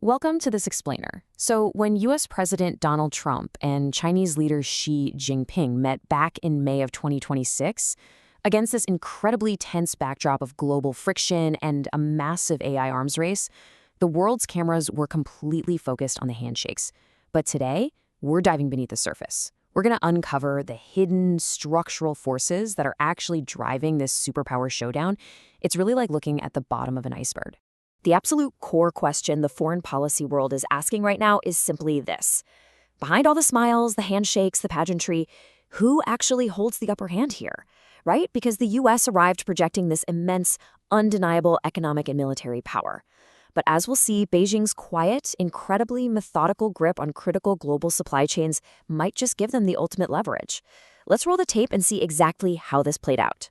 Welcome to this explainer. So, when US President Donald Trump and Chinese leader Xi Jinping met back in May of 2026, against this incredibly tense backdrop of global friction and a massive AI arms race, the world's cameras were completely focused on the handshakes. But today, we're diving beneath the surface. We're going to uncover the hidden structural forces that are actually driving this superpower showdown. It's really like looking at the bottom of an iceberg. The absolute core question the foreign policy world is asking right now is simply this. Behind all the smiles, the handshakes, the pageantry, who actually holds the upper hand here, right? Because the U.S. arrived projecting this immense, undeniable economic and military power. But as we'll see, Beijing's quiet, incredibly methodical grip on critical global supply chains might just give them the ultimate leverage. Let's roll the tape and see exactly how this played out.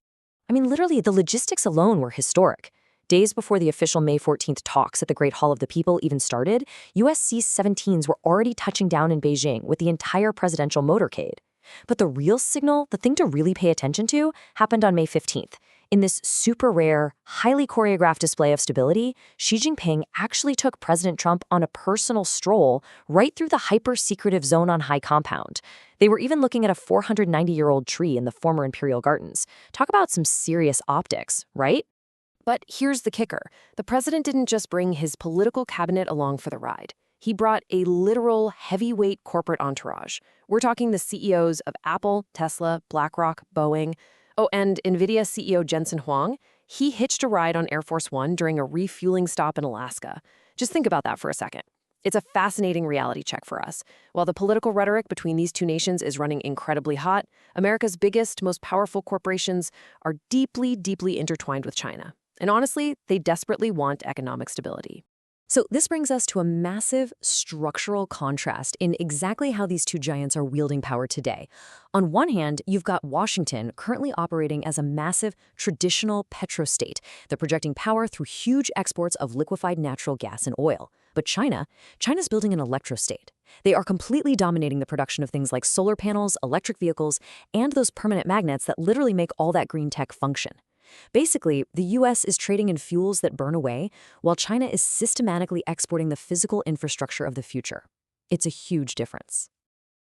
I mean, literally, the logistics alone were historic. Days before the official May 14th talks at the Great Hall of the People even started, U.S. C-17s were already touching down in Beijing with the entire presidential motorcade. But the real signal, the thing to really pay attention to, happened on May 15th. In this super rare, highly choreographed display of stability, Xi Jinping actually took President Trump on a personal stroll right through the hyper-secretive Zone on High compound. They were even looking at a 490-year-old tree in the former Imperial Gardens. Talk about some serious optics, right? But here's the kicker. The president didn't just bring his political cabinet along for the ride. He brought a literal heavyweight corporate entourage. We're talking the CEOs of Apple, Tesla, BlackRock, Boeing. Oh, and NVIDIA CEO Jensen Huang. He hitched a ride on Air Force One during a refueling stop in Alaska. Just think about that for a second. It's a fascinating reality check for us. While the political rhetoric between these two nations is running incredibly hot, America's biggest, most powerful corporations are deeply, deeply intertwined with China. And honestly, they desperately want economic stability. So this brings us to a massive structural contrast in exactly how these two giants are wielding power today. On one hand, you've got Washington currently operating as a massive traditional petrostate. They're projecting power through huge exports of liquefied natural gas and oil. But China's building an electrostate. They are completely dominating the production of things like solar panels, electric vehicles, and those permanent magnets that literally make all that green tech function. Basically, the U.S. is trading in fuels that burn away, while China is systematically exporting the physical infrastructure of the future. It's a huge difference.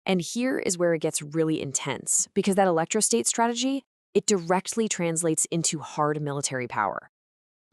And here is where it gets really intense, because that electrostate strategy, it directly translates into hard military power.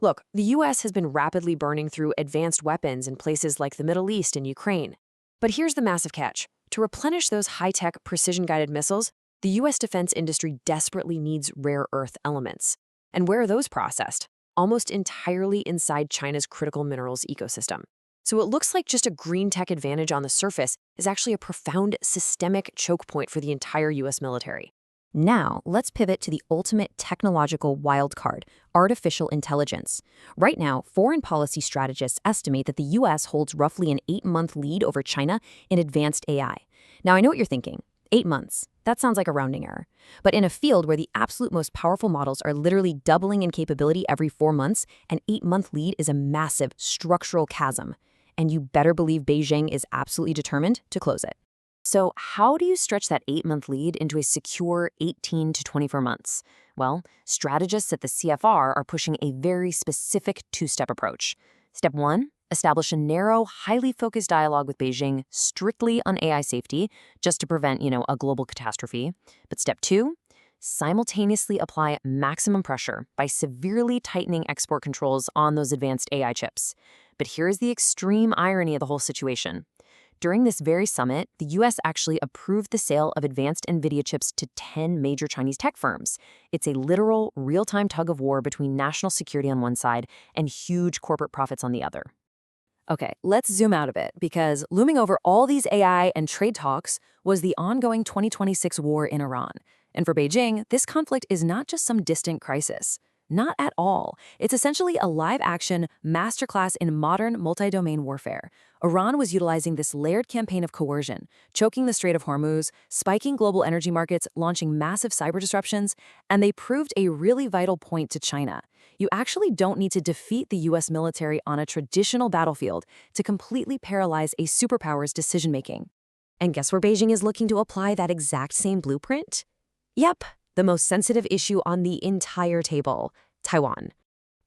Look, the U.S. has been rapidly burning through advanced weapons in places like the Middle East and Ukraine. But here's the massive catch. To replenish those high-tech, precision-guided missiles, the U.S. defense industry desperately needs rare earth elements. And where are those processed? Almost entirely inside China's critical minerals ecosystem. So it looks like just a green tech advantage on the surface is actually a profound systemic choke point for the entire U.S. military. Now, let's pivot to the ultimate technological wildcard, artificial intelligence. Right now, foreign policy strategists estimate that the U.S. holds roughly an 8-month lead over China in advanced AI. Now, I know what you're thinking. 8 months. That sounds like a rounding error. But in a field where the absolute most powerful models are literally doubling in capability every 4 months, an 8-month lead is a massive structural chasm. And you better believe Beijing is absolutely determined to close it. So how do you stretch that 8-month lead into a secure 18 to 24 months? Well, strategists at the CFR are pushing a very specific 2-step approach. Step 1. Establish a narrow, highly focused dialogue with Beijing strictly on AI safety, just to prevent, a global catastrophe. But step 2, simultaneously apply maximum pressure by severely tightening export controls on those advanced AI chips. But here's the extreme irony of the whole situation. During this very summit, the U.S. actually approved the sale of advanced NVIDIA chips to 10 major Chinese tech firms. It's a literal, real-time tug-of-war between national security on one side and huge corporate profits on the other. Okay, let's zoom out a bit, because looming over all these AI and trade talks was the ongoing 2026 war in Iran. And for Beijing, this conflict is not just some distant crisis. Not at all. It's essentially a live-action masterclass in modern multi-domain warfare. Iran was utilizing this layered campaign of coercion, choking the Strait of Hormuz, spiking global energy markets, launching massive cyber disruptions, and they proved a really vital point to China. You actually don't need to defeat the U.S. military on a traditional battlefield to completely paralyze a superpower's decision-making. And guess where Beijing is looking to apply that exact same blueprint? Yep, the most sensitive issue on the entire table, Taiwan.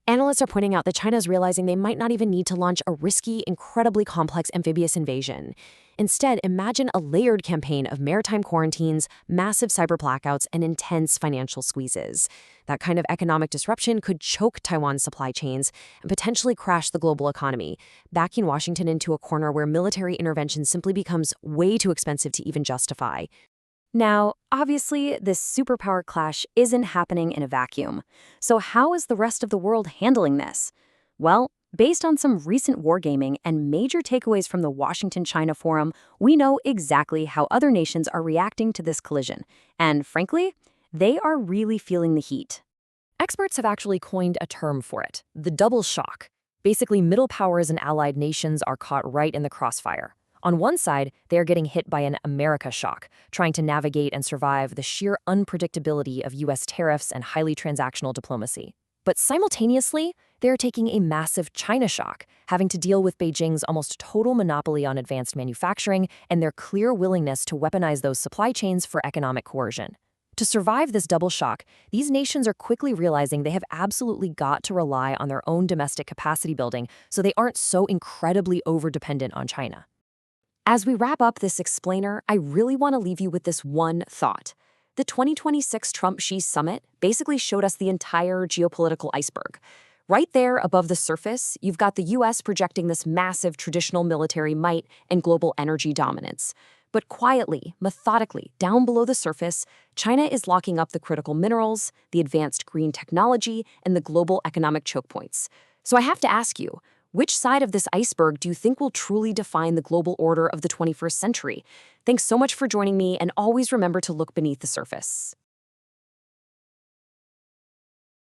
Analysts are pointing out that China is realizing they might not even need to launch a risky, incredibly complex amphibious invasion. Instead, imagine a layered campaign of maritime quarantines, massive cyber blackouts, and intense financial squeezes. That kind of economic disruption could choke Taiwan's supply chains and potentially crash the global economy, backing Washington into a corner where military intervention simply becomes way too expensive to even justify. Now, obviously, this superpower clash isn't happening in a vacuum. So how is the rest of the world handling this? Well, based on some recent wargaming and major takeaways from the Washington-China Forum, we know exactly how other nations are reacting to this collision. And frankly, they are really feeling the heat. Experts have actually coined a term for it, the double shock. Basically, middle powers and allied nations are caught right in the crossfire. On one side, they are getting hit by an America shock, trying to navigate and survive the sheer unpredictability of U.S. tariffs and highly transactional diplomacy. But simultaneously, they are taking a massive China shock, having to deal with Beijing's almost total monopoly on advanced manufacturing and their clear willingness to weaponize those supply chains for economic coercion. To survive this double shock, these nations are quickly realizing they have absolutely got to rely on their own domestic capacity building so they aren't so incredibly overdependent on China. As we wrap up this explainer, I really want to leave you with this one thought. The 2026 Trump-Xi summit basically showed us the entire geopolitical iceberg. Right there above the surface, you've got the US projecting this massive traditional military might and global energy dominance. But quietly, methodically, down below the surface, China is locking up the critical minerals, the advanced green technology, and the global economic choke points. So I have to ask you, which side of this iceberg do you think will truly define the global order of the 21st century? Thanks so much for joining me, and always remember to look beneath the surface.